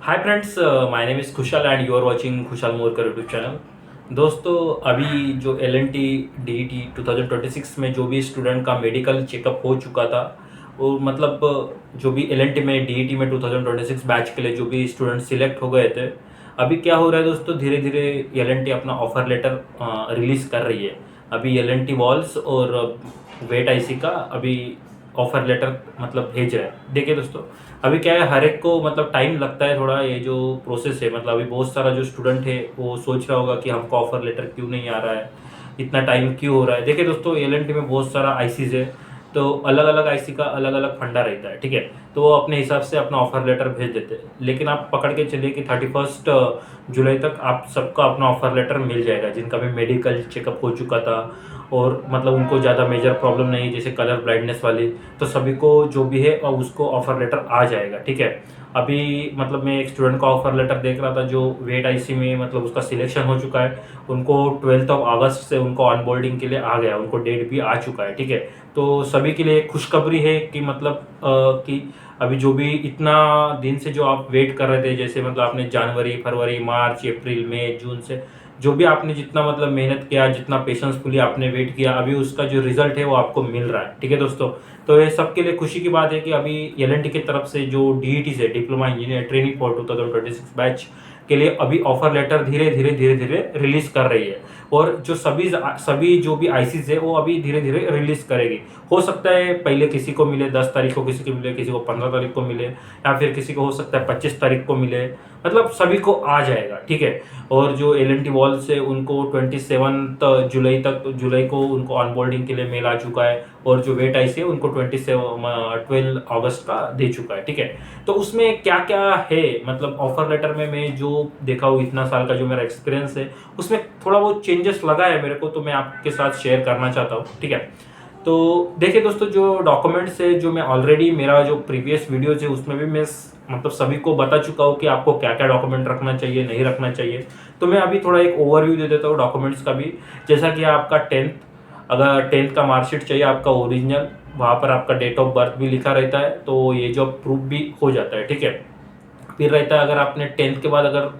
Hi friends, my name is Khushhal and you are watching Khushhal Morkar YouTube channel. दोस्तों, अभी जो L N T D E T 2026 में जो भी स्टूडेंट का मेडिकल चेकअप हो चुका था, वो मतलब जो भी एल एन टी में डी ई टी में 2026 बैच के लिए जो भी स्टूडेंट सिलेक्ट हो गए थे, अभी क्या हो रहा है दोस्तों, धीरे धीरे एल एन टी अपना ऑफर लेटर रिलीज़ कर रही है। अभी एल एन टी वॉल्स और वेट आई सी का अभी ऑफर लेटर मतलब भेज रहा है। देखिए दोस्तों, अभी क्या है, हर एक को मतलब टाइम लगता है थोड़ा, ये जो प्रोसेस है मतलब अभी बहुत सारा जो स्टूडेंट है वो सोच रहा होगा कि हमको ऑफर लेटर क्यों नहीं आ रहा है, इतना टाइम क्यों हो रहा है। देखिए दोस्तों, एल एन टी में बहुत सारा आईसीज है, तो अलग अलग आईसी का अलग अलग फंडा रहता है, ठीक है। तो वो अपने हिसाब से अपना ऑफर लेटर भेज देते हैं, लेकिन आप पकड़ के चलिए कि 31 जुलाई तक आप सबका अपना ऑफर लेटर मिल जाएगा, जिनका भी मेडिकल चेकअप हो चुका था और मतलब उनको ज़्यादा मेजर प्रॉब्लम नहीं जैसे कलर ब्लाइंडनेस वाली, तो सभी को जो भी है और उसको ऑफर लेटर आ जाएगा, ठीक है। अभी मतलब मैं एक स्टूडेंट का ऑफर लेटर देख रहा था जो वेट आईसी में मतलब उसका सिलेक्शन हो चुका है, उनको 12 अगस्त से उनको ऑनबोर्डिंग के लिए आ गया, उनको डेट भी आ चुका है, ठीक है। तो सभी के लिए खुशखबरी है कि मतलब कि अभी जो भी इतना दिन से जो आप वेट कर रहे थे, जैसे मतलब आपने जनवरी फरवरी मार्च अप्रैल मई जून से जो भी आपने जितना मतलब मेहनत किया, जितना पेशेंसफुली आपने वेट किया, अभी उसका जो रिजल्ट है वो आपको मिल रहा है, ठीक है दोस्तों। तो ये सबके लिए खुशी की बात है कि अभी एल एन टी की तरफ से जो डीईटी से diploma engineer training for 2026 batch के लिए अभी ऑफर लेटर धीरे धीरे धीरे धीरे रिलीज कर रही है। और जो सभी जो भी आईसीज है वो अभी धीरे धीरे रिलीज करेगी। हो सकता है पहले किसी को मिले 10 तारीख को, किसी को मिले, किसी को 15 तारीख को मिले, या फिर किसी को हो सकता है 25 तारीख को मिले, मतलब सभी को आ जाएगा, ठीक है। और जो एल एन टी वॉल से उनको 27 जुलाई को उनको ऑनबोर्डिंग के लिए मेल आ चुका है, और जो वेट आई सी है उनको 12 अगस्त का दे चुका है, ठीक है। तो उसमें क्या क्या है, मतलब ऑफर लेटर में मैं जो देखा हूँ, इतना साल का जो मेरा एक्सपीरियंस है, उसमें थोड़ा बहुत चेंजेस लगा है मेरे को, तो मैं आपके साथ शेयर करना चाहता हूँ, ठीक है। तो देखिए दोस्तों, जो डॉक्यूमेंट्स है, जो मैं ऑलरेडी मेरा जो प्रीवियस वीडियोज है उसमें भी मैं मतलब सभी को बता चुका हूँ कि आपको क्या क्या डॉक्यूमेंट रखना चाहिए, नहीं रखना चाहिए। तो मैं अभी थोड़ा एक ओवरव्यू दे देता हूँ डॉक्यूमेंट्स का भी। जैसा कि आपका अगर टेंथ का मार्कशीट चाहिए आपका ओरिजिनल, वहाँ पर आपका डेट ऑफ बर्थ भी लिखा रहता है, तो ये जो प्रूफ भी हो जाता है, ठीक है। फिर रहता है, अगर आपने टेंथ के बाद अगर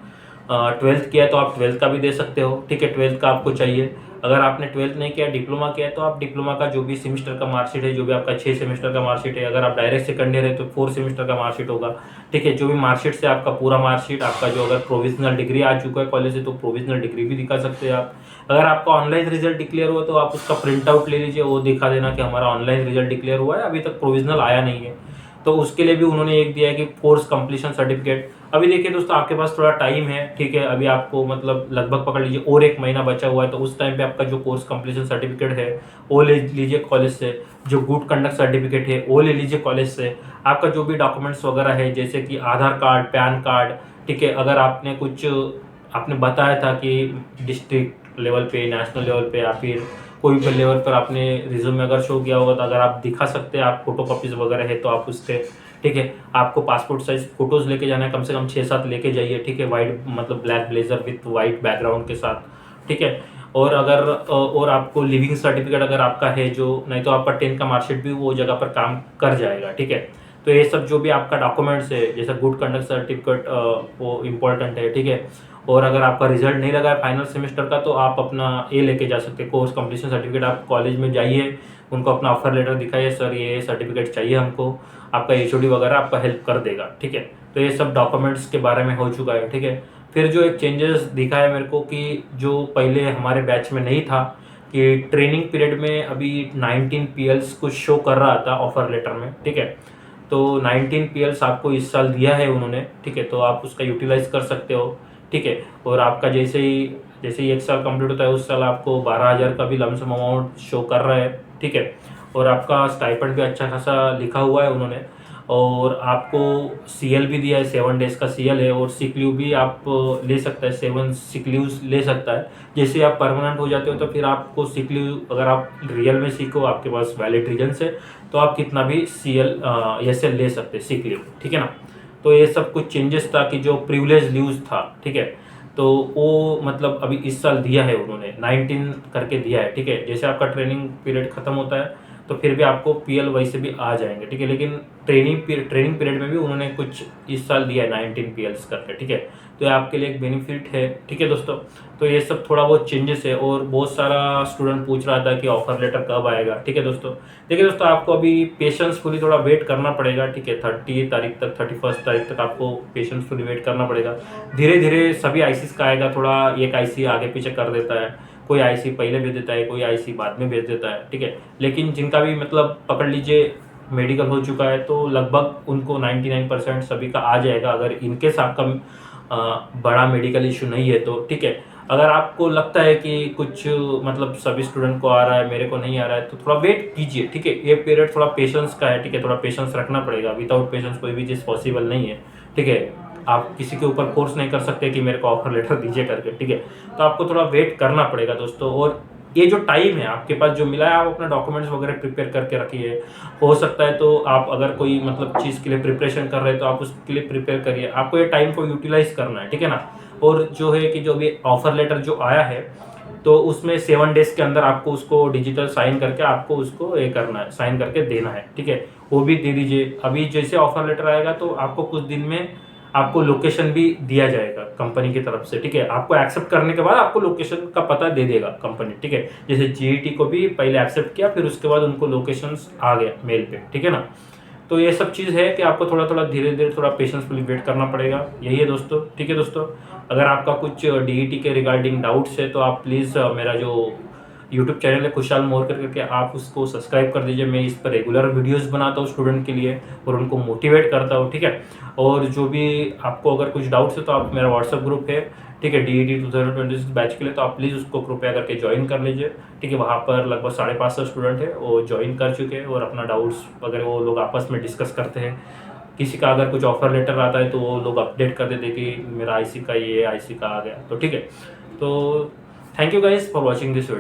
ट्वेल्थ किया है तो आप ट्वेल्थ का भी दे सकते हो, ठीक है, ट्वेल्थ का आपको चाहिए। अगर आपने ट्वेल्थ नहीं किया, डिप्लोमा किया है, तो आप डिप्लोमा का जो भी सेमेस्टर का मार्कशीट है, जो भी आपका 6 सेमेस्टर का मार्कशीट है, अगर आप डायरेक्ट सेकंड ईयर है तो 4 सेमेस्टर का मार्कशीट होगा, ठीक है। जो भी मार्कशीट से आपका पूरा मार्कशीट, आपका जो अगर प्रोविजनल डिग्री आ चुका है कॉलेज से तो प्रोविजनल डिग्री भी दिखा सकते हैं आप। अगर आपका ऑनलाइन रिजल्ट डिक्लेयर हुआ तो आप उसका प्रिंट आउट ले लीजिए, वो दिखा देना कि हमारा ऑनलाइन रिजल्ट डिक्लेयर हुआ है, अभी तक प्रोविजनल आया नहीं है। तो उसके लिए भी उन्होंने एक दिया है कि कोर्स कंप्लीशन सर्टिफिकेट। अभी देखिए दोस्तों, आपके पास थोड़ा टाइम है, ठीक है। अभी आपको मतलब लगभग पकड़ लीजिए और 1 महीना बचा हुआ है, तो उस टाइम पे आपका जो कोर्स कंप्लीशन सर्टिफिकेट है वो ले लीजिए कॉलेज से। जो गुड कंडक्ट सर्टिफिकेट है वो ले लीजिए कॉलेज से। आपका जो भी डॉक्यूमेंट्स वगैरह है, जैसे कि आधार कार्ड, पैन कार्ड, ठीक है। अगर आपने कुछ आपने बताया था कि डिस्ट्रिक्ट लेवल पे, नेशनल लेवल पे, या फिर कोई भी लेवल पर आपने रिज्यूम में अगर शो किया होगा, तो अगर आप दिखा सकते हैं, आप फोटो कॉपीज वगैरह है तो आप उसके, ठीक है। आपको पासपोर्ट साइज फोटोज लेके जाना है, कम से कम 6-7 लेके जाइए, ठीक है। वाइट मतलब black blazer with white background के साथ, ठीक है। और अगर और आपको लिविंग सर्टिफिकेट अगर आपका है, जो नहीं तो आपका टेंथ का मार्कशीट भी वो जगह पर काम कर जाएगा, ठीक है। तो ये सब जो भी आपका डॉक्यूमेंट्स है, जैसे गुड कंडक्ट सर्टिफिकेट, वो इम्पोर्टेंट है, ठीक है। और अगर आपका रिजल्ट नहीं लगा है फाइनल सेमेस्टर का, तो आप अपना ये लेके जा सकते हैं, कोर्स कंप्लीशन सर्टिफिकेट। आप कॉलेज में जाइए, उनको अपना ऑफर लेटर दिखाइए, सर ये सर्टिफिकेट चाहिए हमको, आपका एचओडी वगैरह आपका हेल्प कर देगा, ठीक है। तो ये सब डॉक्यूमेंट्स के बारे में हो चुका है, ठीक है। फिर जो एक चेंजेस दिखा है मेरे को, कि जो पहले हमारे बैच में नहीं था, कि ट्रेनिंग पीरियड में अभी 19 पीएल्स कुछ शो कर रहा था ऑफर लेटर में, ठीक है। तो 19 पीएल्स आपको इस साल दिया है उन्होंने, ठीक है। तो आप उसका यूटिलाइज कर सकते हो, ठीक है। और आपका जैसे ही 1 साल कंप्लीट होता है, उस साल आपको 12,000 का भी लमसम अमाउंट शो कर रहा है, ठीक है। और आपका स्टाइपेंड भी अच्छा खासा लिखा हुआ है उन्होंने। और आपको सीएल भी दिया है, 7 डेज का सीएल है। और सिक लीव भी आप ले सकता है, 7 सिक लीव ले सकता है। जैसे आप परमानेंट हो जाते हो तो फिर आपको सिक लीव, अगर आप रियल में सीखो, आपके पास वैलिड रीजन से, तो आप कितना भी सीएल एसएल ले सकते हैं, सिक लीव, ठीक है ना। तो ये सब कुछ चेंजेस था कि जो प्रिविलेज लीव्स था, ठीक है। तो वो मतलब अभी इस साल दिया है उन्होंने, 19 करके दिया है, ठीक है। जैसे आपका ट्रेनिंग पीरियड खत्म होता है तो फिर भी आपको पीएल वैसे भी आ जाएंगे, ठीक है। लेकिन ट्रेनिंग पीरियड में भी उन्होंने कुछ इस साल दिया है 19 PLs करके, ठीक है। तो ये आपके लिए एक बेनिफिट है, ठीक है दोस्तों। तो ये सब थोड़ा बहुत चेंजेस है, और बहुत सारा स्टूडेंट पूछ रहा था कि ऑफर लेटर कब आएगा, ठीक है दोस्तों। देखिए दोस्तों, आपको अभी पेशेंसफुली थोड़ा वेट करना पड़ेगा, ठीक है। 30 तारीख तक, 31 तारीख तक आपको पेशेंसफुली वेट करना पड़ेगा। धीरे धीरे सभी आईसीस का आएगा, थोड़ा एक आईसी आगे पीछे कर देता है, कोई आईसी पहले भेज देता है, कोई आईसी बाद में भेज देता है, ठीक है। लेकिन जिनका भी मतलब पकड़ लीजिए मेडिकल हो चुका है, तो लगभग उनको 99% सभी का आ जाएगा, अगर इनकेस आपका बड़ा मेडिकल इशू नहीं है तो, ठीक है। अगर आपको लगता है कि कुछ मतलब सभी स्टूडेंट को आ रहा है, मेरे को नहीं आ रहा है, तो थोड़ा वेट कीजिए, ठीक है। ये पीरियड थोड़ा पेशेंस का है, ठीक है। थोड़ा पेशेंस रखना पड़ेगा, विदाउट पेशेंस कोई भी चीज़ पॉसिबल नहीं है, ठीक है। आप किसी के ऊपर फोर्स नहीं कर सकते कि मेरे को ऑफर लेटर दीजिए करके, ठीक है। तो आपको थोड़ा वेट करना पड़ेगा दोस्तों। और ये जो टाइम है आपके पास जो मिला है, आप अपने डॉक्यूमेंट्स वगैरह प्रिपेयर करके रखिए। हो सकता है तो आप अगर कोई मतलब चीज़ के लिए प्रिपरेशन कर रहे हैं तो आप उसके लिए प्रिपेयर करिए, आपको ये टाइम को यूटिलाइज करना है, ठीक है ना। और जो है कि जो भी ऑफर लेटर जो आया है, तो उसमें 7 डेज के अंदर आपको उसको डिजिटल साइन करके आपको उसको ये करना है, साइन करके देना है, ठीक है। वो भी दे दीजिए। अभी जैसे ऑफर लेटर आएगा तो आपको कुछ दिन में आपको लोकेशन भी दिया जाएगा कंपनी की तरफ से, ठीक है। आपको एक्सेप्ट करने के बाद आपको लोकेशन का पता दे देगा कंपनी, ठीक है। जैसे जीईटी को भी पहले एक्सेप्ट किया, फिर उसके बाद उनको लोकेशंस आ गया मेल पे, ठीक है ना। तो ये सब चीज़ है कि आपको थोड़ा थोड़ा धीरे धीरे थोड़ा पेशेंसफुली वेट करना पड़ेगा, यही है दोस्तों, ठीक है दोस्तों। अगर आपका कुछ डीईटी के रिगार्डिंग डाउट्स है तो आप प्लीज़ मेरा जो यूट्यूब चैनल है खुशहाल मोरकर करके, आप उसको सब्सक्राइब कर दीजिए। मैं इस पर रेगुलर वीडियोस बनाता हूँ स्टूडेंट के लिए और उनको मोटिवेट करता हूँ, ठीक है। और जो भी आपको अगर कुछ डाउट्स है तो आप, मेरा व्हाट्सअप ग्रुप है, ठीक है, डीईटी 2026 बैच के लिए, तो आप प्लीज़ उसको कृपया करके ज्वाइन कर लीजिए, ठीक है। वहाँ पर लगभग 550 स्टूडेंट है, वो ज्वाइन कर चुके हैं और अपना डाउट्स वगैरह वो लोग आपस में डिस्कस करते हैं। किसी का अगर कुछ ऑफर लेटर आता है तो वो लोग अपडेट कर देते कि मेरा आईसी का ये आईसी का आ गया, तो ठीक है। तो thank you guys for watching this video.